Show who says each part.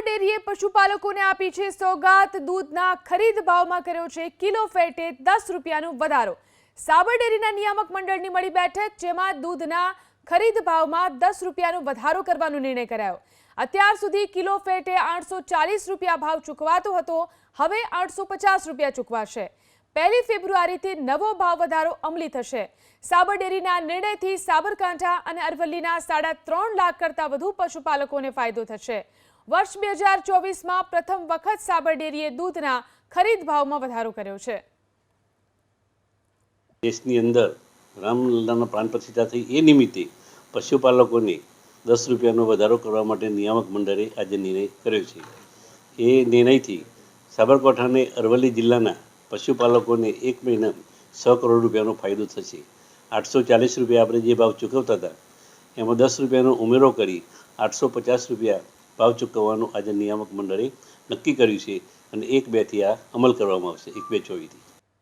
Speaker 1: સાબર ડેરીએ પશુપાલકોને આપી છે સોગાત। દૂધના ખરીદ ભાવમાં કર્યો છે કિલો ફેટે 10 રૂપિયાનો વધારો। સાબર ડેરીના નિયામક મંડળની મળી બેઠક, જેમાં દૂધના ખરીદ ભાવમાં 10 રૂપિયાનો વધારો કરવાનો નિર્ણય કરાયો। અત્યાર સુધી કિલો ફેટે 840 રૂપિયા ભાવ ચૂકવાતો હતો, હવે 850 રૂપિયા ચૂકવાશે। 1 ફેબ્રુઆરીથી નવો ભાવ વધારો અમલી થશે। સાબર ડેરીના નિર્ણયથી સાબરકાંઠા અને અરવલ્લીના 3.5 લાખ કરતાં વધુ પશુપાલકોને ફાયદો થશે। વર્ષ 2024માં પ્રથમ વખત સાબર ડેરીએ દૂધના ખરીદ ભાવમાં વધારો કર્યો છે।
Speaker 2: દેશની અંદર રામલલ્લાના પ્રાણ પ્રતિષ્ઠા થઈ એ નિમિત્તે પશુપાલકોને 10 રૂપિયાનો વધારો કરવા માટે નિયામક મંડળે આજે નિર્ણય કર્યો છે। એ નિર્ણયથી સાબરકાંઠા અને અરવલ્લી જિલ્લાના પશુપાલકોને એક મહિના 100 કરોડ રૂપિયાનો ફાયદો થશે। 840 રૂપિયા આપણે જે ભાવ ચૂકવતા હતા એમાં 10 રૂપિયાનો ઉમેરો કરી 850 રૂપિયા ભાવ ચૂકવવાનું આજે નિયામક મંડળે નક્કી કર્યું છે અને 1/2 થી આ અમલ કરવામાં આવશે, 1/2/24થી।